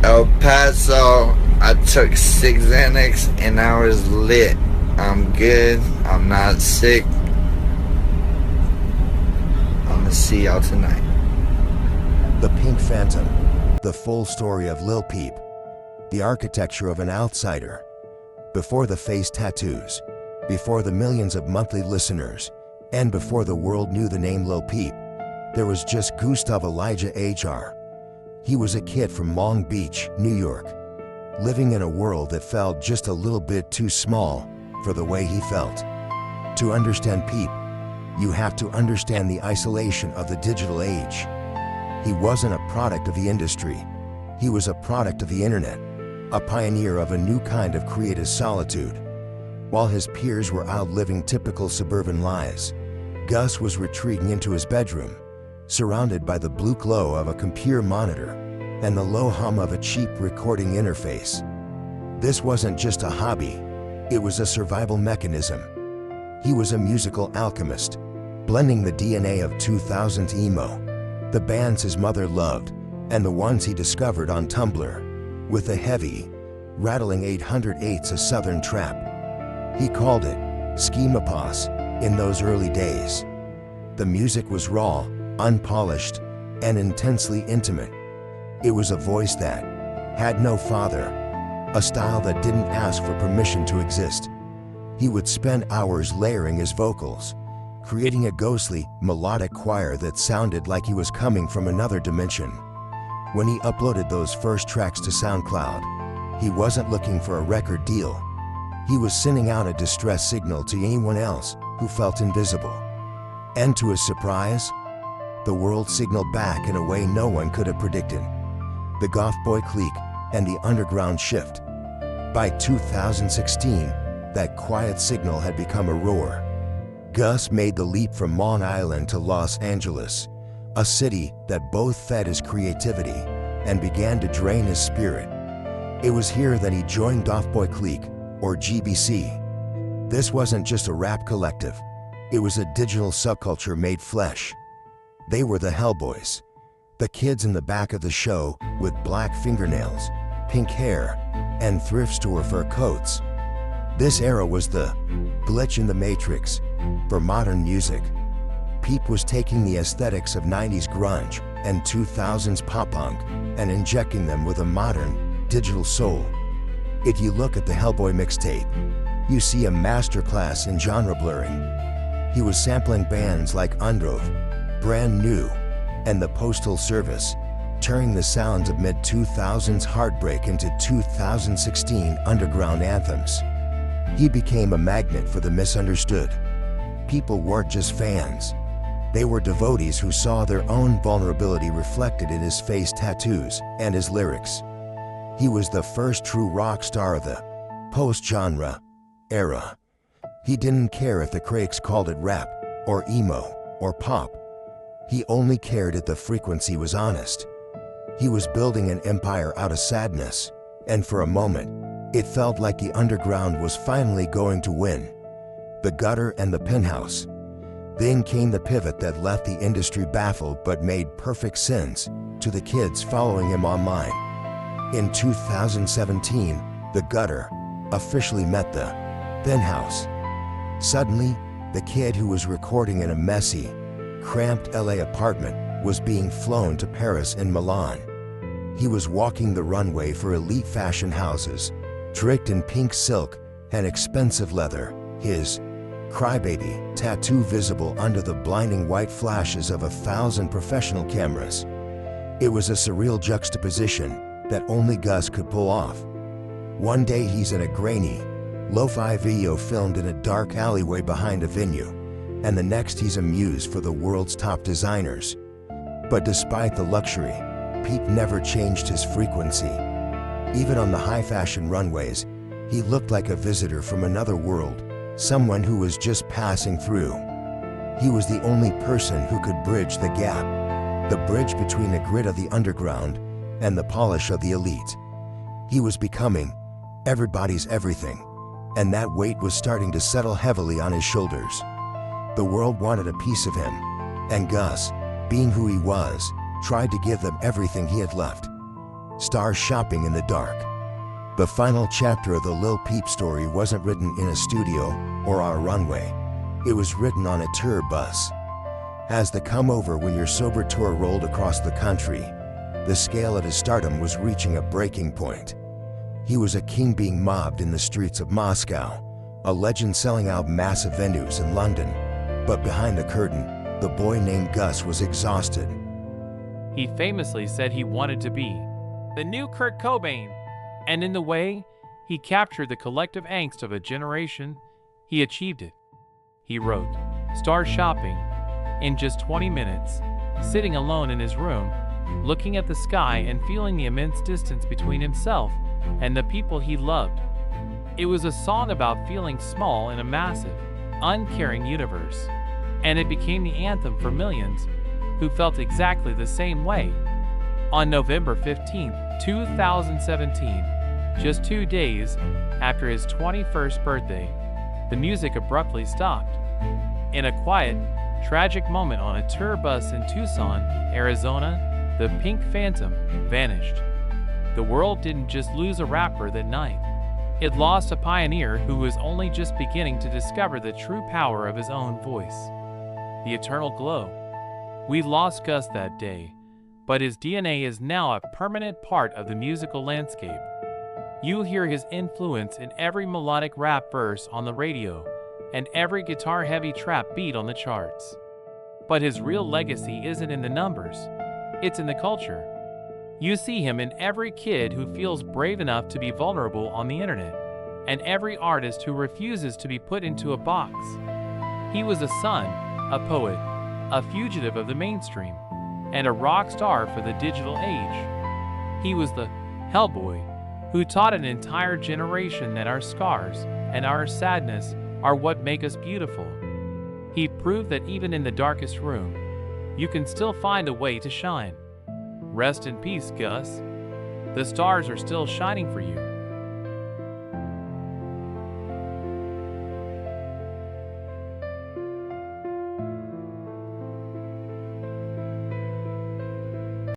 El Paso. I took 6 Xanax and I was lit. I'm good. I'm not sick. I'm gonna see y'all tonight. The Pink Phantom. The full story of Lil Peep. The architecture of an outsider. Before the face tattoos. Before the millions of monthly listeners. And before the world knew the name Lil Peep, there was just Gustav Elijah Åhr. He was a kid from Long Beach, New York, living in a world that felt just a little bit too small for the way he felt. To understand Peep, you have to understand the isolation of the digital age. He wasn't a product of the industry. He was a product of the internet, a pioneer of a new kind of creative solitude. While his peers were out living typical suburban lives, Gus was retreating into his bedroom, surrounded by the blue glow of a computer monitor and the low hum of a cheap recording interface. This wasn't just a hobby, it was a survival mechanism. He was a musical alchemist, blending the DNA of 2000s emo, the bands his mother loved, and the ones he discovered on Tumblr, with a heavy, rattling 808s of southern trap. He called it schemapos in those early days. The music was raw, unpolished, and intensely intimate. It was a voice that had no father, a style that didn't ask for permission to exist. He would spend hours layering his vocals, creating a ghostly, melodic choir that sounded like he was coming from another dimension. When he uploaded those first tracks to SoundCloud, he wasn't looking for a record deal. He was sending out a distress signal to anyone else who felt invisible. And to his surprise, the world signaled back in a way no one could have predicted. The GothBoiClique and the underground shift. By 2016, that quiet signal had become a roar. Gus made the leap from Long Island to Los Angeles, a city that both fed his creativity and began to drain his spirit. It was here that he joined GothBoiClique, or GBC. This wasn't just a rap collective, it was a digital subculture made flesh. They were the Hellboys, the kids in the back of the show with black fingernails, pink hair, and thrift store fur coats. This era was the glitch in the matrix for modern music. Peep was taking the aesthetics of 90s grunge and 2000s pop-punk and injecting them with a modern, digital soul. If you look at the Hellboy mixtape, you see a masterclass in genre blurring. He was sampling bands like Undrove, Brand New, and the Postal Service, turning the sounds of mid-2000s heartbreak into 2016 underground anthems. He became a magnet for the misunderstood. People weren't just fans. They were devotees who saw their own vulnerability reflected in his face tattoos and his lyrics. He was the first true rock star of the post-genre era. He didn't care if the critics called it rap, or emo, or pop. He only cared if the frequency was honest. He was building an empire out of sadness, and for a moment, it felt like the underground was finally going to win. The gutter and the penthouse. Then came the pivot that left the industry baffled but made perfect sense to the kids following him online. In 2017, the gutter officially met the penthouse. Suddenly, the kid who was recording in a messy, cramped LA apartment was being flown to Paris and Milan. He was walking the runway for elite fashion houses, tricked in pink silk and expensive leather, his Crybaby tattoo visible under the blinding white flashes of 1,000 professional cameras. It was a surreal juxtaposition that only Gus could pull off. One day he's in a grainy, lo-fi video filmed in a dark alleyway behind a venue, and the next he's a muse for the world's top designers. But despite the luxury, Peep never changed his frequency. Even on the high-fashion runways, he looked like a visitor from another world, someone who was just passing through. He was the only person who could bridge the gap, the bridge between the grit of the underground and the polish of the elite. He was becoming everybody's everything, and that weight was starting to settle heavily on his shoulders. The world wanted a piece of him, and Gus, being who he was, tried to give them everything he had left. Stars shopping in the dark. The final chapter of the Lil Peep story wasn't written in a studio or on a runway. It was written on a tour bus. As the Come Over When You're Sober tour rolled across the country, the scale of his stardom was reaching a breaking point. He was a king being mobbed in the streets of Moscow, a legend selling out massive venues in London. But behind the curtain, the boy named Gus was exhausted. He famously said he wanted to be the new Kurt Cobain, and in the way he captured the collective angst of a generation, he achieved it. He wrote, "Star shopping," in just 20 minutes, sitting alone in his room, looking at the sky and feeling the immense distance between himself and the people he loved. It was a song about feeling small in a massive, uncaring universe, and it became the anthem for millions who felt exactly the same way. On November 15, 2017, just 2 days after his 21st birthday, the music abruptly stopped. In a quiet, tragic moment on a tour bus in Tucson, Arizona, the Pink Phantom vanished. The world didn't just lose a rapper that night. It lost a pioneer who was only just beginning to discover the true power of his own voice. The eternal glow. We lost Gus that day, but his DNA is now a permanent part of the musical landscape. You'll hear his influence in every melodic rap verse on the radio and every guitar-heavy trap beat on the charts. But his real legacy isn't in the numbers, it's in the culture. You see him in every kid who feels brave enough to be vulnerable on the internet, and every artist who refuses to be put into a box. He was a son, a poet, a fugitive of the mainstream, and a rock star for the digital age. He was the Hellboy who taught an entire generation that our scars and our sadness are what make us beautiful. He proved that even in the darkest room, you can still find a way to shine. Rest in peace, Gus. The stars are still shining for you.